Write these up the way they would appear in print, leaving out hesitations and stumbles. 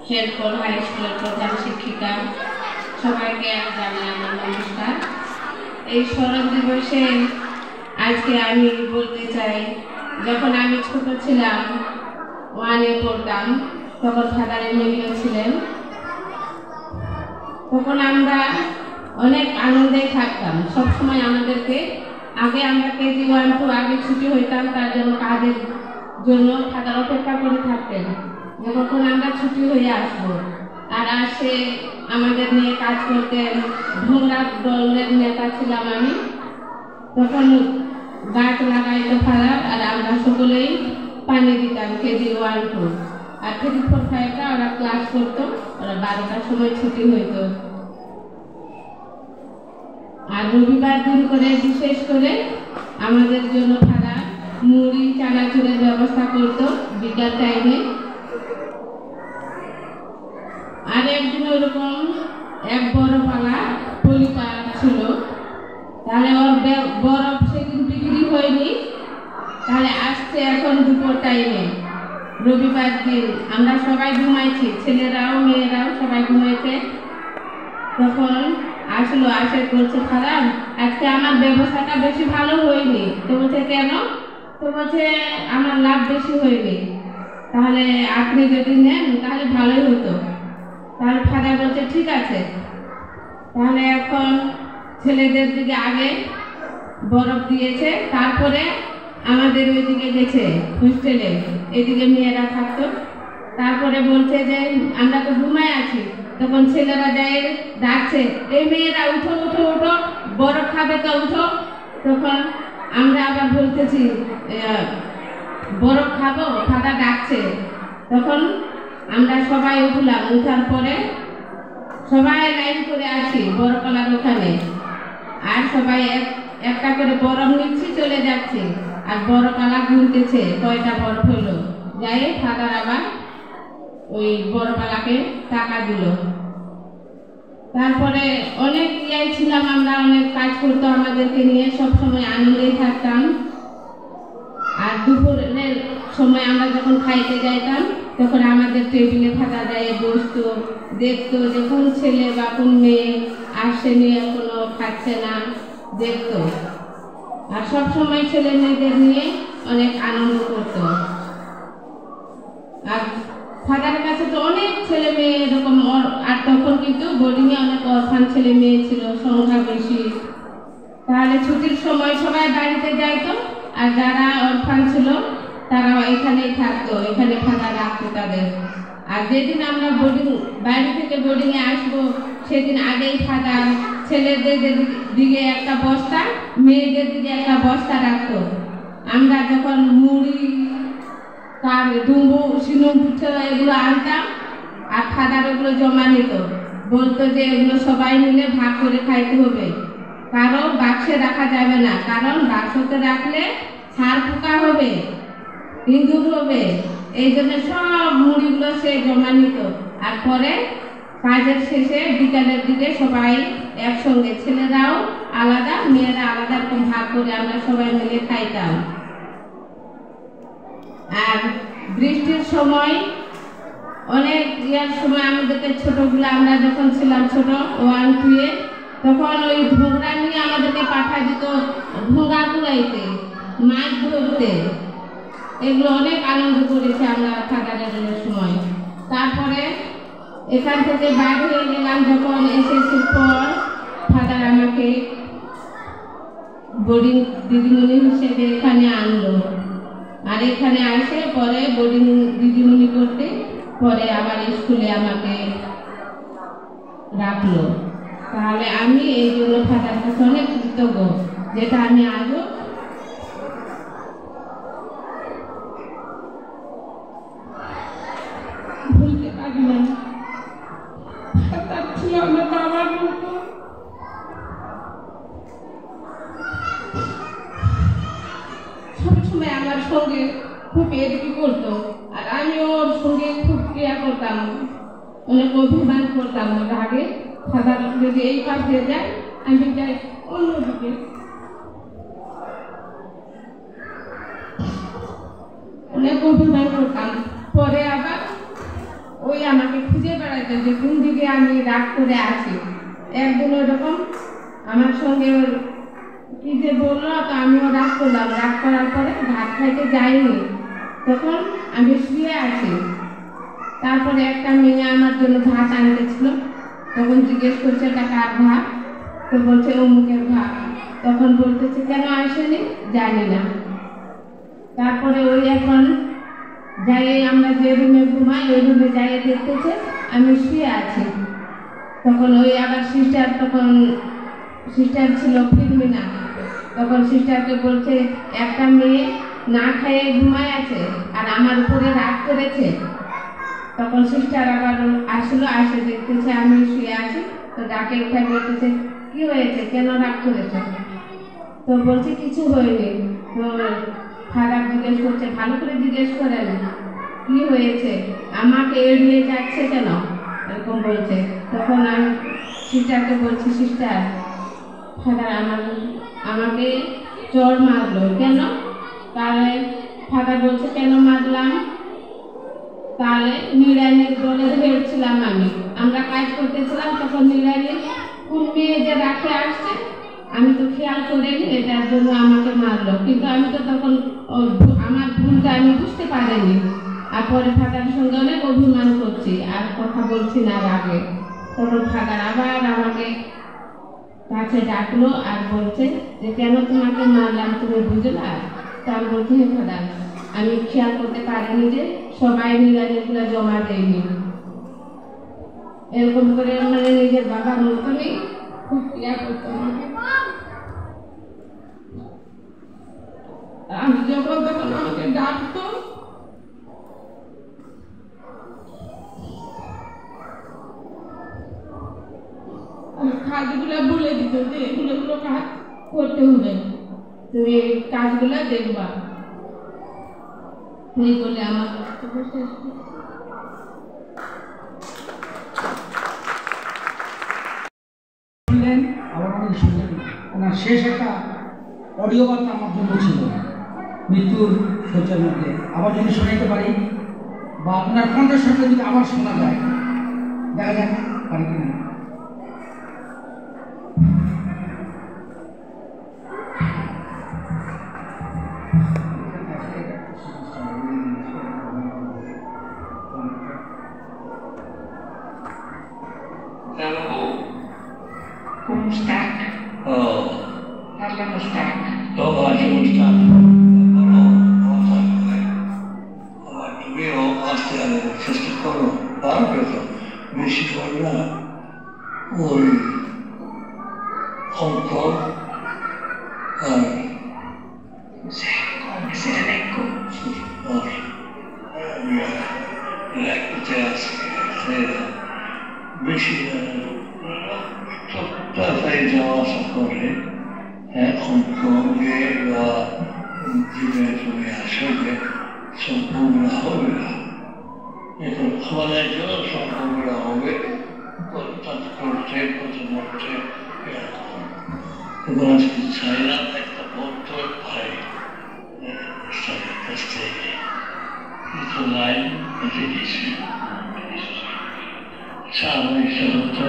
Sherpur high স্কুলের প্রধান শিক্ষিকা সবাইকে জানাই আমার নমস্কার। এই শরৎ দিবসে আজকে আমি বলতে চাই, যখন আমি ছোট ছিলাম, 1-এ পড়তাম, তখন ফাদার এমএলএ ছিলেন। তখন আমরা অনেক আনন্দে থাকতাম। সবসময় আমাদেরকে আগে আমরা কেজি 1-2 আগে ছুটি হইতাম, তার জন্য কাজের জন্য ফাদার অপেক্ষা করে থাকতেন যে কখন আমরা ছুটি হয়ে আসবো। আর আসে আমাদের নিয়ে কাজ করতেন। ভোমরা দলের নেতা ছিলাম আমি। তখন গাছ লাগাইতো ফাদার, আর আমরা সকলেই পানি দিতাম কেজি 1-2। আর কেজি 4-5টা ওরা ক্লাস করতো, ওরা 12টার সময় ছুটি হইতো। আর রবিবার দিন করে বিশেষ করে আমাদের জন্য ফাদার মুড়ি চানাচুরের ব্যবস্থা করতো বিকাল টাইমে। আর একদিন ওরকম এক বড় পালা পলিকা ছিল, তাহলে ওর বরফ সেদিন বিক্রি হয়নি, তাহলে আসছে এখন দুপুর টাইমে রবিবার দিন। আমরা সবাই ঘুমাইছি, ছেলেরাও মেয়েরাও সবাই ঘুমাইছে। তখন আসলো, আসে বলছে ফাদার আজকে আমার ব্যবসাটা বেশি ভালো হয়নি। তো বলছে কেন? তো বলছে আমার লাভ বেশি হয়নি, তাহলে আপনি যদি নেন তাহলে ভালোই হতো। তাহলে ফাদার বলছে ঠিক আছে, তাহলে এখন ছেলেদের দিকে আগে বরফ দিয়েছে, তারপরে আমাদের ওইদিকে গেছে হোস্টেলে, এদিকে মেয়েরা থাকতো। তারপরে বলছে যে আমরা তো ঘুমায় আছি, তখন ছেলেরা যায় ডাকছে, এই মেয়েরা উঠো উঠো উঠো, বরফ খাবে তো উঠো। তখন আমরা আবার বলতেছি বরফ খাবো, ফাদার ডাকছে। তখন আমরা সবাই উঠলাম, উঠার পরে সবাই লাইন করে আছি বরফওয়ালার ওখানে, আর সবাই একটা করে বরফ নিচ্ছি, চলে যাচ্ছে। আর বরফওয়ালা গুনতেছে কয়টা বরফ হলো। যাই ফাদার আবার ওই বরফওয়ালাকে টাকা দিল। তারপরে অনেক ইয়াই ছিলাম আমরা, অনেক কাজ করতো আমাদেরকে নিয়ে, সবসময় আনন্দেই থাকতাম। আর দুপুরের সময় আমরা যখন খাইতে যাইতাম, তখন আমাদের টেবিলে ফাদার যায় বসতো, দেখতো যে কোন ছেলে বা কোন মেয়ে আসেনি, এখনো খাচ্ছে না, দেখতো। আর সবসময় ছেলে মেয়েদের নিয়ে অনেক আনন্দ করতো। আর ফাদারের কাছে তো অনেক ছেলে মেয়ে এরকম, আর তখন কিন্তু বোর্ডিংয়ে অনেক অরফান ছেলে মেয়ে ছিল, সংখ্যা বেশি। তাহলে ছুটির সময় সবাই বাড়িতে যাইতো, আর যারা অরফান ছিল তারা এখানেই থাকতো, এখানে ফাদার রাখতো তাদের। আর যেদিন আমরা বাড়ি থেকে বোর্ডিংয়ে আসবো, সেদিন আগেই ফাদার ছেলেদের দিকে একটা বস্তা, মেয়েদের দিকে একটা বস্তা রাখতো। আমরা যখন মুড়ি ডুম্বু সিনুম পিঠে এগুলো আনতাম, আর ফাদার ওগুলো জমা নিত, বলতো যে এগুলো সবাই মিলে ভাগ করে খাইতে হবে, কারণ বাক্সে রাখা যাবে না, কারণ বাক্সতে রাখলে ছাড় পোকা হবে, ইঁদুর হবে। এই জন্য সব মুড়িগুলো সে জমা নিত। আর পরে কাজের শেষে বিকালের দিকে সবাই একসঙ্গে, ছেলেরাও আলাদা মেয়েরা আলাদা, এরকম ভাগ করে আমরা সবাই মিলে খাইতাম। আর বৃষ্টির সময় অনেক ইয়ার সময় আমাদেরকে ছোটগুলো, আমরা যখন ছিলাম ছোট 1-2-এ, তখন ওই ভোগরা নিয়ে আমাদেরকে পাঠা দিত ভোগা কুড়াইতে, মাছ ধরতে। এগুলো অনেক আনন্দ করেছি আমরা ফাদারের সময়। তারপরে এখান থেকে বাইরে হয়ে গেলাম, যখন এসএসসির পর ফাদার আমাকে বোর্ডিং দিদিমণি হিসেবে এখানে আনলো। আর এখানে আসে পরে বোর্ডিং দিদিমণি করতে, পরে আবার স্কুলে আমাকে রাখলো। তাহলে আমি এই জন্য ফাদার কাছে অনেক কৃতজ্ঞ, যেটা আমি আজও ভুলতে পারি না। ফাদার ছিল আমার বাবার মতো। সবসময় আমার সঙ্গে খুব এডি করতো, আর আমি ওর সঙ্গে খুব ক্রিয়া করতাম, অনেক অভিমান করতাম। আগে ফাদার যদি এই পাশ দিয়ে যায়, আমি যাই অন্যদিকে। অনেক অভিমান করতাম। পরে আবার ওই আমাকে খুঁজে বেড়াইতো যে কোন দিকে আমি রাগ করে আছি। একদিন ওরকম আমার সঙ্গে ওর কি যে বললো, তো আমিও রাগ করলাম। রাগ করার পরে ভাত খাইতে যাইনি, তখন আমি শুয়ে আছি। তারপরে একটা মেয়ে আমার জন্য ভাত আনতেছিল, তখন জিজ্ঞেস করছে এটা কার ভাত, তো বলছে অমুকের ভাত। তখন বলতেছে কেন আসেনি, জানি না। তারপরে ওই এখন যাই আমরা যে রুমে ঘুমাই ওই রুমে যাই দেখতেছে আমি শুয়ে আছি। তখন ওই আবার সিস্টার ছিল ফিরমিনা, তখন সিস্টারকে বলছে একটা মেয়ে না খেয়ে ঘুমায় আছে আর আমার উপরে রাগ করেছে। তখন সিস্টার আবার আসলো, আসে দেখতেছে আমি শুয়ে আছি, তো ডাকে উঠে বলতেছে কি হয়েছে, কেন রাগ করেছে? তো বলছে কিছু হয়নি। তো ফাদার জিজ্ঞেস করছে ভালো করে জিজ্ঞেস করেন কি হয়েছে, আমাকে এড়িয়ে যাচ্ছে কেন, এরকম বলছে। তখন আমি সিস্টারকে বলছি সিস্টার ফাদার আমাকে চোর মারলো। কেন? তাহলে ফাদার বলছে কেন মারলাম? তাহলে নিড়ানির দলের হেড ছিলাম আমরা কাজ করতেছিলাম, তখন নিড়ানির কোন মেয়ে যে রাখে আসছে আমি তো খেয়াল করিনি, এটার জন্য আমাকে মারলো। কিন্তু আমি তো তখন আমার ভুলটা আমি বুঝতে পারিনি। আর পরে ফাদারের সঙ্গে অনেক অভিমান করছি, আর কথা বলছি না আগে। তখন ফাদার আবার আমাকে কাছে ডাকলো আর বলছে যে কেন তোমাকে মারলাম, তুমি বুঝলা? তা আমি বলছি হ্যাঁ ফাদার, আমি খেয়াল করতে পারিনি যে সবাই নিরানিগুলো জমা দেয়নি। এরকম করে মানে নিজের বাবার মতনই খুব ইয়া করতো। আমি যখন তখন আমাকে ডাকতো, কাজগুলা বলে দিত যে এগুলো কাজ করতে হবে, তুমি কাজগুলা দেখবা। এই বলে আমার বক্তব্য শেষ। শুনলেন, আবার আমাদের শুনলেন। ওনার শেষ একটা অডিও বার্তা আমার জন্য ছিল মৃত্যুর শয্যার মধ্যে। আবার যদি শোনাইতে পারি বা আপনার কণ্ঠস্বরটা যদি আবার শোনা যায়, দেখা যাক পারি কিনা। Como está? Oh, Ela não está. todo ajusta. তুমিও আস্তে আস্তে চেষ্টা করো, পারবে তো। বেশি করে না, ওই অঙ্ক আর Será leco? লেখতে আছে বেশি তাড়াতাড়ি যাওয়া আসা করে। অঙ্ক দিয়ে বা দিনে তুমি আসবে সম্পূর্ণ হবে না, এখন আমাদের জন্য সম্পূর্ণ হবে করতে মধ্যে এরকম। এবং আজকে চাইলাম একটা বলতে ভাই কাছ থেকে কিছু লাইন এসে গেছে। স্বামী সাথে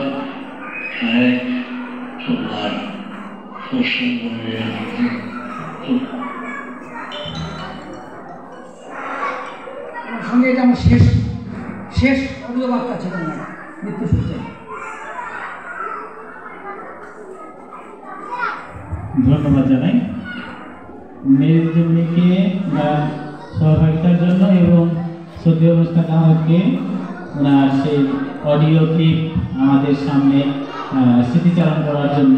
তোমার প্রসঙ্গ সঙ্গে এটা আমার শেষ অডিও বার্তা ছিল না মৃত্যু শয্যায়। ধন্যবাদ জানাই মেয়েকে সহযোগিতার জন্য এবং সদ্য অবস্থা কামালকে ওনার সেই অডিও ক্লিপ আমাদের সামনে স্মৃতিচারণ করার জন্য।